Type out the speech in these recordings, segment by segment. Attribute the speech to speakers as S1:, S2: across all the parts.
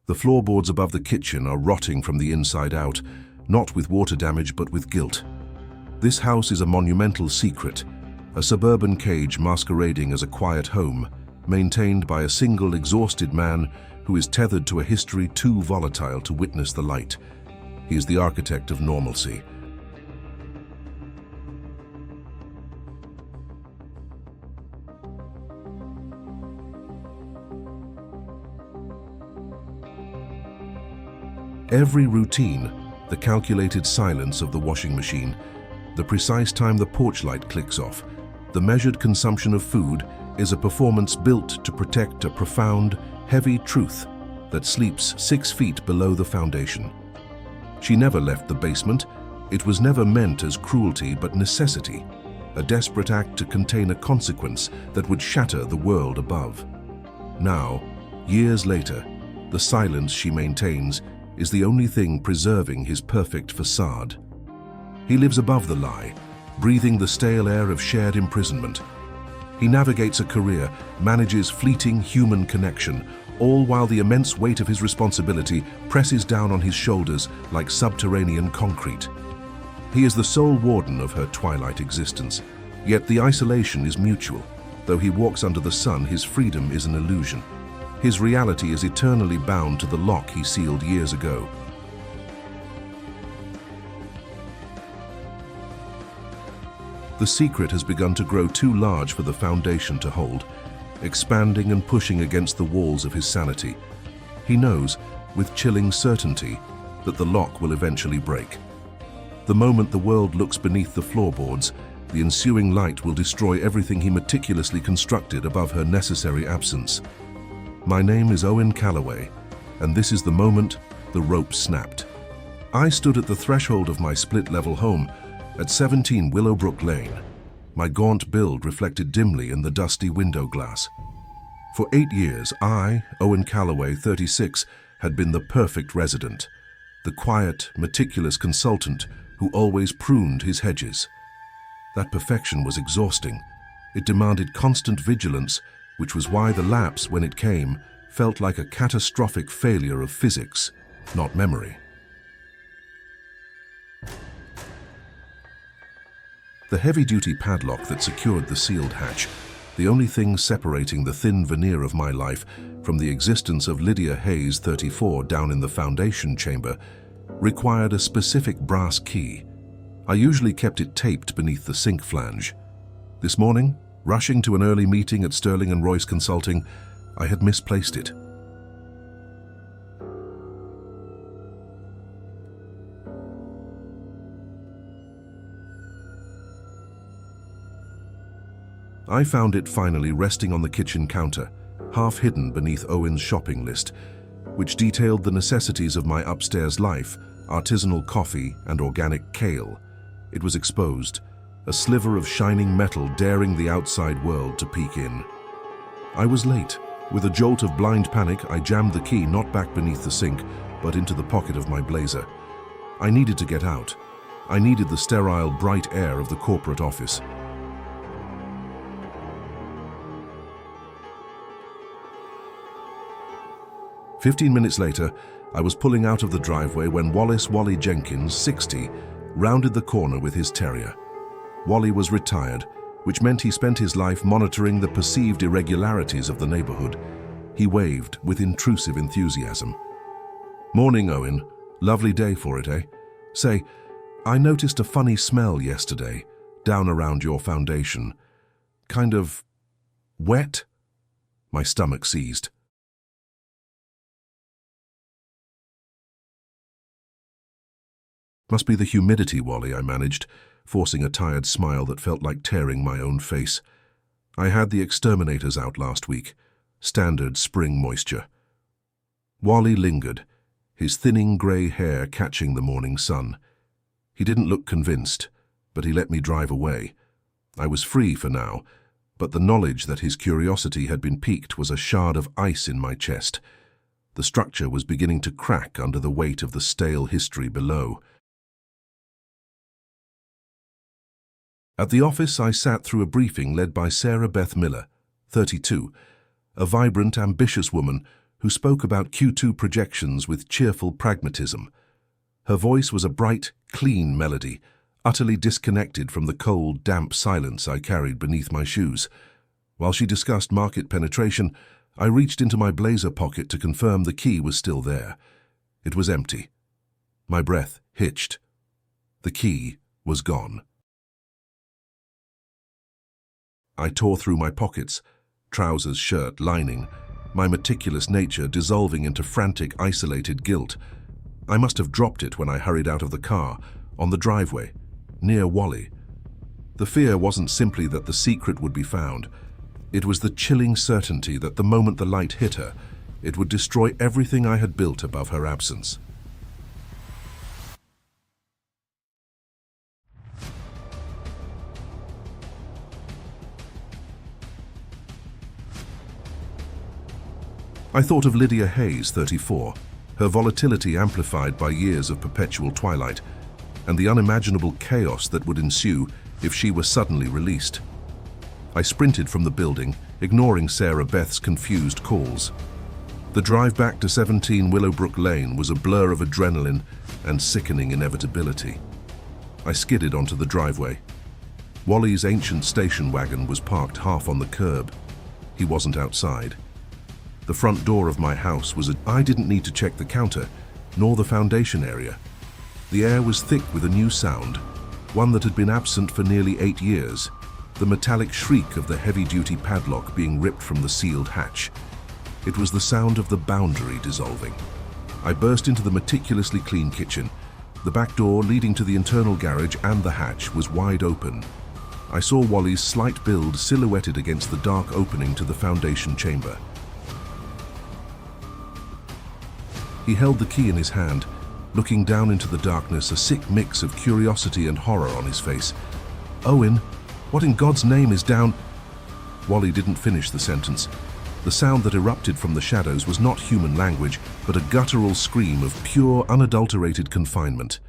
S1: The floorboards above the kitchen are rotting from the inside out, not with water damage but with guilt. This house is a monumental secret, a suburban cage masquerading as a quiet home, maintained by a single exhausted man who is tethered to a history too volatile to witness the light. He is the architect of normalcy. Every routine, the calculated silence of the washing machine, the precise time the porch light clicks off, the measured consumption of food is a performance built to protect a profound, heavy truth that sleeps 6 feet below the foundation. She never left the basement. It was never meant as cruelty but necessity, a desperate act to contain a consequence that would shatter the world above. Now, years later, the silence she maintains is the only thing preserving his perfect facade. He lives above the lie, breathing the stale air of shared imprisonment. He navigates a career, manages fleeting human connection, all while the immense weight of his responsibility presses down on his shoulders like subterranean concrete. He is the sole warden of her twilight existence, yet the isolation is mutual. Though he walks under the sun, his freedom is an illusion. His reality is eternally bound to the lock he sealed years ago. The secret has begun to grow too large for the foundation to hold, expanding and pushing against the walls of his sanity. He knows, with chilling certainty, that the lock will eventually break. The moment the world looks beneath the floorboards, the ensuing light will destroy everything he meticulously constructed above her necessary absence. My name is Owen Callaway, and this is the moment the rope snapped. I stood at the threshold of my split-level home at 17 Willowbrook Lane. My gaunt build reflected dimly in the dusty window glass. For 8 years, I, Owen Callaway, 36, had been the perfect resident, the quiet, meticulous consultant who always pruned his hedges. That perfection was exhausting. It demanded constant vigilance, which was why the lapse, when it came, felt like a catastrophic failure of physics, not memory. The heavy-duty padlock that secured the sealed hatch, the only thing separating the thin veneer of my life from the existence of Lydia Hayes, 34, down in the foundation chamber, required a specific brass key. I usually kept it taped beneath the sink flange. This morning, rushing to an early meeting at Sterling & Royce Consulting, I had misplaced it. I found it finally resting on the kitchen counter, half hidden beneath Owen's shopping list, which detailed the necessities of my upstairs life, artisanal coffee and organic kale. It was exposed, a sliver of shining metal daring the outside world to peek in. I was late. With a jolt of blind panic, I jammed the key not back beneath the sink, but into the pocket of my blazer. I needed to get out. I needed the sterile, bright air of the corporate office. "15 minutes later, I was pulling out of the driveway when Wallace Wally Jenkins, 60, rounded the corner with his terrier. Wally was retired, which meant he spent his life monitoring the perceived irregularities of the neighborhood. He waved with intrusive enthusiasm. "Morning, Owen. Lovely day for it, eh? Say, I noticed a funny smell yesterday, down around your foundation. Kind of wet?" My stomach seized. "Must be the humidity, Wally," I managed, forcing a tired smile that felt like tearing my own face. "I had the exterminators out last week. Standard spring moisture." Wally lingered, his thinning grey hair catching the morning sun. He didn't look convinced, but he let me drive away. I was free for now, but the knowledge that his curiosity had been piqued was a shard of ice in my chest. The structure was beginning to crack under the weight of the stale history below. At the office, I sat through a briefing led by Sarah Beth Miller, 32, a vibrant, ambitious woman who spoke about Q2 projections with cheerful pragmatism. Her voice was a bright, clean melody, utterly disconnected from the cold, damp silence I carried beneath my shoes. While she discussed market penetration, I reached into my blazer pocket to confirm the key was still there. It was empty. My breath hitched. The key was gone. I tore through my pockets, trousers, shirt, lining, my meticulous nature dissolving into frantic, isolated guilt. I must have dropped it when I hurried out of the car, on the driveway, near Wally. The fear wasn't simply that the secret would be found. It was the chilling certainty that the moment the light hit her, it would destroy everything I had built above her absence. I thought of Lydia Hayes, 34, her volatility amplified by years of perpetual twilight, and the unimaginable chaos that would ensue if she were suddenly released. I sprinted from the building, ignoring Sarah Beth's confused calls. The drive back to 17 Willowbrook Lane was a blur of adrenaline and sickening inevitability. I skidded onto the driveway. Wally's ancient station wagon was parked half on the curb. He wasn't outside. The front door of my house I didn't need to check the counter, nor the foundation area. The air was thick with a new sound, one that had been absent for nearly 8 years, the metallic shriek of the heavy-duty padlock being ripped from the sealed hatch. It was the sound of the boundary dissolving. I burst into the meticulously clean kitchen. The back door leading to the internal garage and the hatch was wide open. I saw Wally's slight build silhouetted against the dark opening to the foundation chamber. He held the key in his hand, looking down into the darkness, a sick mix of curiosity and horror on his face. "Owen, what in God's name is down?" Wally didn't finish the sentence. The sound that erupted from the shadows was not human language, but a guttural scream of pure, unadulterated confinement.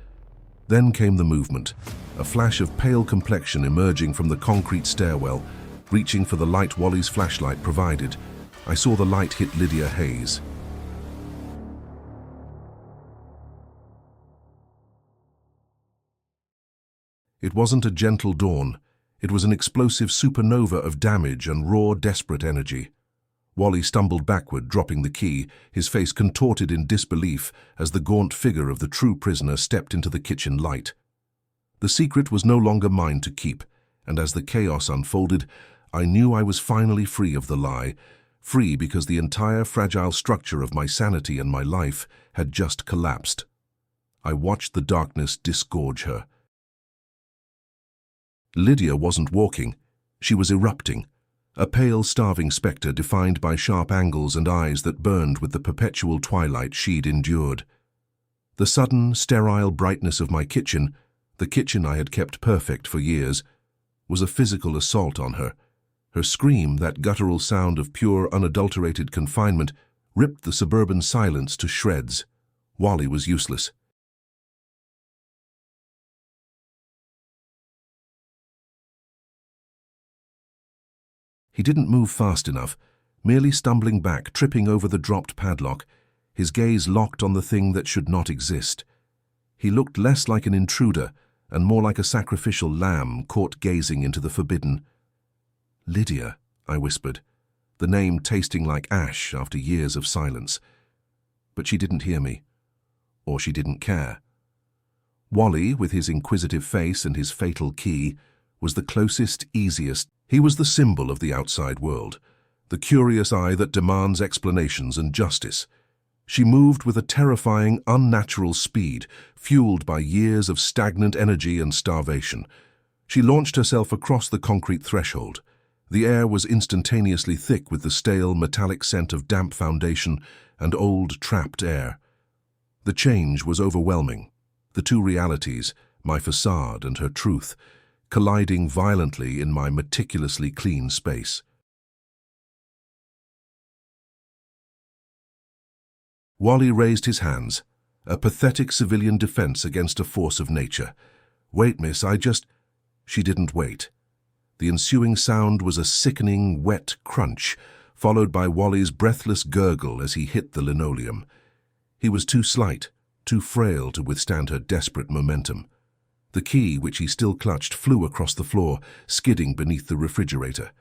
S1: Then came the movement, a flash of pale complexion emerging from the concrete stairwell, reaching for the light Wally's flashlight provided. I saw the light hit Lydia Hayes. It wasn't a gentle dawn. It was an explosive supernova of damage and raw, desperate energy. Wally stumbled backward, dropping the key, his face contorted in disbelief as the gaunt figure of the true prisoner stepped into the kitchen light. The secret was no longer mine to keep, and as the chaos unfolded, I knew I was finally free of the lie, free because the entire fragile structure of my sanity and my life had just collapsed. I watched the darkness disgorge her. Lydia wasn't walking. She was erupting, a pale, starving spectre defined by sharp angles and eyes that burned with the perpetual twilight she'd endured. The sudden, sterile brightness of my kitchen, the kitchen I had kept perfect for years, was a physical assault on her. Her scream, that guttural sound of pure, unadulterated confinement, ripped the suburban silence to shreds. Wally was useless. He didn't move fast enough, merely stumbling back, tripping over the dropped padlock, his gaze locked on the thing that should not exist. He looked less like an intruder and more like a sacrificial lamb caught gazing into the forbidden. "Lydia," I whispered, the name tasting like ash after years of silence. But she didn't hear me, or she didn't care. Wally, with his inquisitive face and his fatal key, was the closest, easiest. He was the symbol of the outside world, the curious eye that demands explanations and justice. She moved with a terrifying, unnatural speed, fueled by years of stagnant energy and starvation. She launched herself across the concrete threshold. The air was instantaneously thick with the stale, metallic scent of damp foundation and old, trapped air. The change was overwhelming. The two realities, my facade and her truth, colliding violently in my meticulously clean space. Wally raised his hands, a pathetic civilian defense against a force of nature. "Wait, miss, She didn't wait. The ensuing sound was a sickening, wet crunch, followed by Wally's breathless gurgle as he hit the linoleum. He was too slight, too frail to withstand her desperate momentum. The key, which he still clutched, flew across the floor, skidding beneath the refrigerator.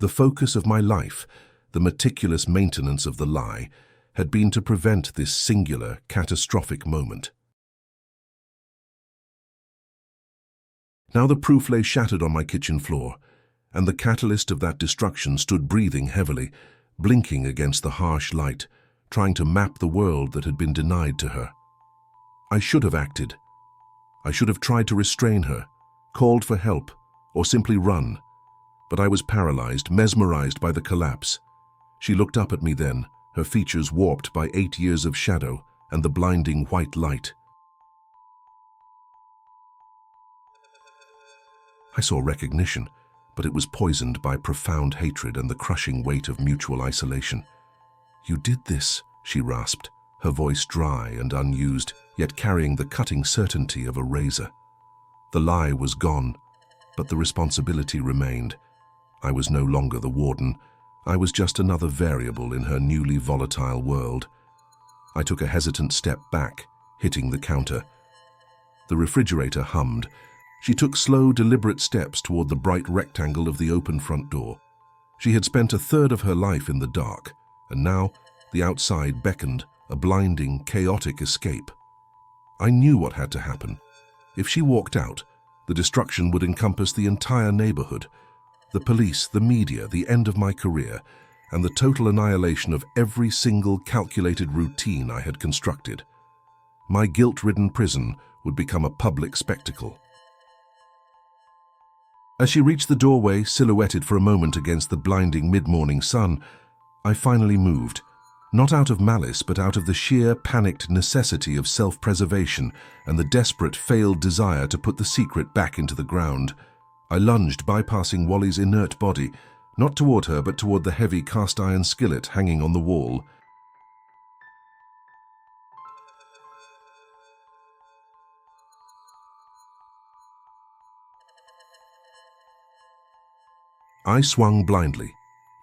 S1: The focus of my life, the meticulous maintenance of the lie, had been to prevent this singular, catastrophic moment. Now the proof lay shattered on my kitchen floor, and the catalyst of that destruction stood breathing heavily, blinking against the harsh light, trying to map the world that had been denied to her. I should have acted. I should have tried to restrain her, called for help, or simply run. But I was paralyzed, mesmerized by the collapse. She looked up at me then, her features warped by 8 years of shadow and the blinding white light. I saw recognition, but it was poisoned by profound hatred and the crushing weight of mutual isolation. "You did this," she rasped, her voice dry and unused, yet carrying the cutting certainty of a razor. The lie was gone, but the responsibility remained. I was no longer the warden. I was just another variable in her newly volatile world. I took a hesitant step back, hitting the counter. The refrigerator hummed. She took slow, deliberate steps toward the bright rectangle of the open front door. She had spent a third of her life in the dark, and now the outside beckoned, a blinding, chaotic escape. I knew what had to happen. If she walked out, the destruction would encompass the entire neighborhood. The police, the media, the end of my career, and the total annihilation of every single calculated routine I had constructed. My guilt-ridden prison would become a public spectacle. As she reached the doorway, silhouetted for a moment against the blinding mid-morning sun, I finally moved, not out of malice but out of the sheer, panicked necessity of self-preservation and the desperate, failed desire to put the secret back into the ground. I lunged, bypassing Wally's inert body, not toward her but toward the heavy cast-iron skillet hanging on the wall. I swung blindly,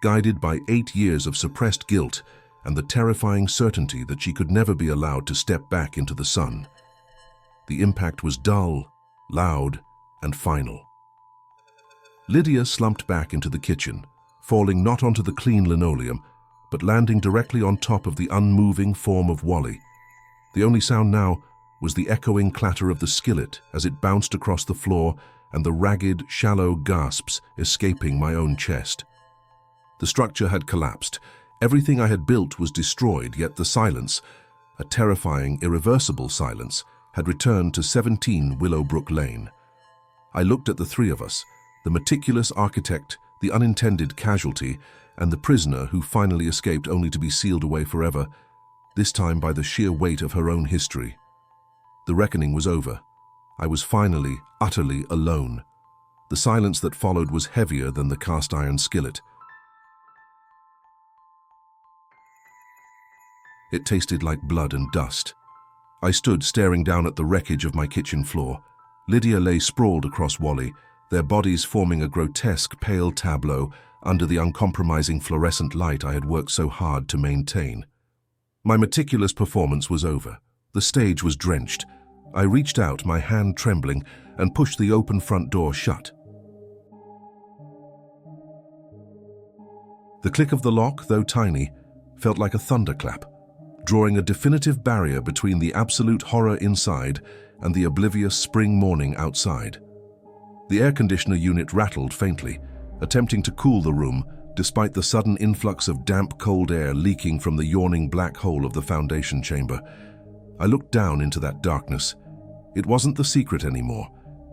S1: guided by 8 years of suppressed guilt and the terrifying certainty that she could never be allowed to step back into the sun. The impact was dull, loud, and final. Lydia slumped back into the kitchen, falling not onto the clean linoleum, but landing directly on top of the unmoving form of Wally. The only sound now was the echoing clatter of the skillet as it bounced across the floor and the ragged, shallow gasps escaping my own chest. The structure had collapsed. Everything I had built was destroyed, yet the silence, a terrifying, irreversible silence, had returned to 17 Willowbrook Lane. I looked at the three of us, the meticulous architect, the unintended casualty, and the prisoner who finally escaped only to be sealed away forever, this time by the sheer weight of her own history. The reckoning was over. I was finally, utterly alone. The silence that followed was heavier than the cast-iron skillet. It tasted like blood and dust. I stood staring down at the wreckage of my kitchen floor. Lydia lay sprawled across Wally, their bodies forming a grotesque pale tableau under the uncompromising fluorescent light I had worked so hard to maintain. My meticulous performance was over. The stage was drenched. I reached out, my hand trembling, and pushed the open front door shut. The click of the lock, though tiny, felt like a thunderclap, drawing a definitive barrier between the absolute horror inside and the oblivious spring morning outside. The air conditioner unit rattled faintly, attempting to cool the room despite the sudden influx of damp, cold air leaking from the yawning black hole of the foundation chamber. I looked down into that darkness. It wasn't the secret anymore.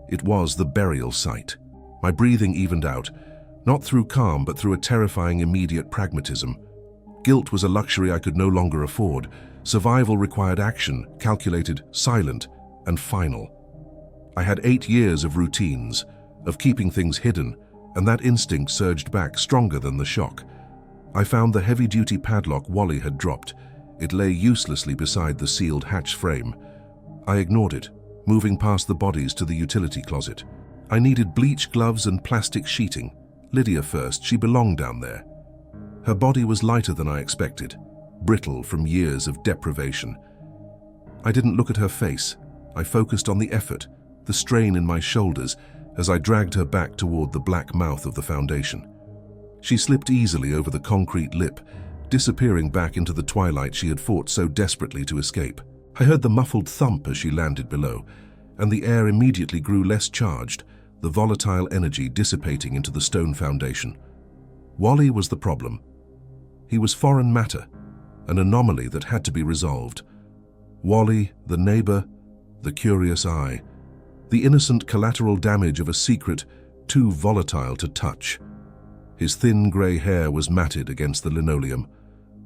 S1: It was the burial site. My breathing evened out, not through calm but through a terrifying immediate pragmatism. Guilt was a luxury I could no longer afford. Survival required action, calculated, silent, and final. I had 8 years of routines, of keeping things hidden, and that instinct surged back stronger than the shock. I found the heavy-duty padlock Wally had dropped. It lay uselessly beside the sealed hatch frame. I ignored it, moving past the bodies to the utility closet. I needed bleach gloves and plastic sheeting. Lydia first, she belonged down there. Her body was lighter than I expected, brittle from years of deprivation. I didn't look at her face. I focused on the effort, the strain in my shoulders as I dragged her back toward the black mouth of the foundation. She slipped easily over the concrete lip, disappearing back into the twilight she had fought so desperately to escape. I heard the muffled thump as she landed below, and the air immediately grew less charged, the volatile energy dissipating into the stone foundation. Wally was the problem. He was foreign matter, an anomaly that had to be resolved. Wally, the neighbor, the curious eye, the innocent collateral damage of a secret too volatile to touch. His thin grey hair was matted against the linoleum.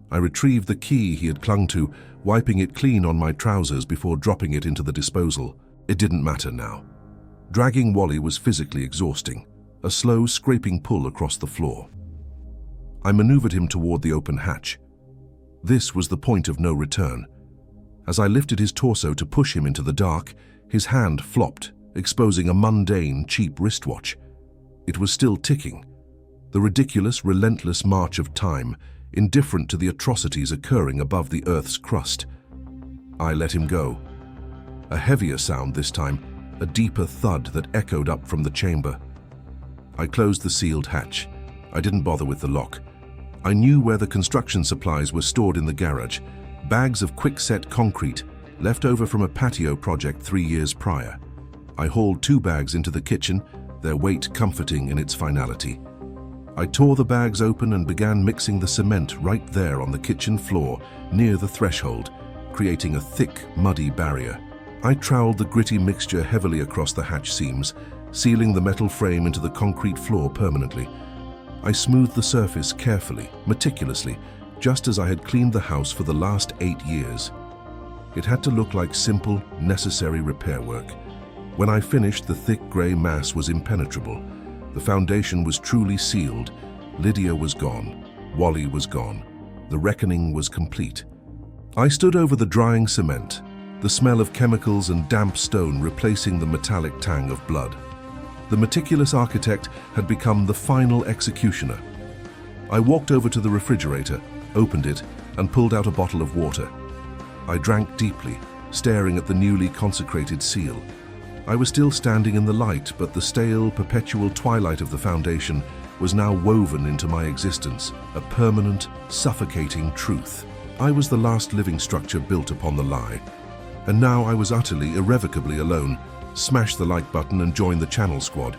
S1: I retrieved the key he had clung to, wiping it clean on my trousers before dropping it into the disposal. It didn't matter now. Dragging Wally was physically exhausting, a slow scraping pull across the floor. I maneuvered him toward the open hatch. This was the point of no return. As I lifted his torso to push him into the dark, his hand flopped, exposing a mundane, cheap wristwatch. It was still ticking, the ridiculous, relentless march of time, indifferent to the atrocities occurring above the Earth's crust. I let him go. A heavier sound this time, a deeper thud that echoed up from the chamber. I closed the sealed hatch. I didn't bother with the lock. I knew where the construction supplies were stored in the garage, bags of quick-set concrete, left over from a patio project 3 years prior. I hauled 2 bags into the kitchen, their weight comforting in its finality. I tore the bags open and began mixing the cement right there on the kitchen floor, near the threshold, creating a thick, muddy barrier. I troweled the gritty mixture heavily across the hatch seams, sealing the metal frame into the concrete floor permanently. I smoothed the surface carefully, meticulously, just as I had cleaned the house for the last 8 years. It had to look like simple, necessary repair work. When I finished, the thick grey mass was impenetrable. The foundation was truly sealed. Lydia was gone. Wally was gone. The reckoning was complete. I stood over the drying cement, the smell of chemicals and damp stone replacing the metallic tang of blood. The meticulous architect had become the final executioner. I walked over to the refrigerator, opened it, and pulled out a bottle of water. I drank deeply, staring at the newly consecrated seal. I was still standing in the light, but the stale, perpetual twilight of the foundation was now woven into my existence, a permanent, suffocating truth. I was the last living structure built upon the lie, and now I was utterly, irrevocably alone. Smash the like button and join the channel squad.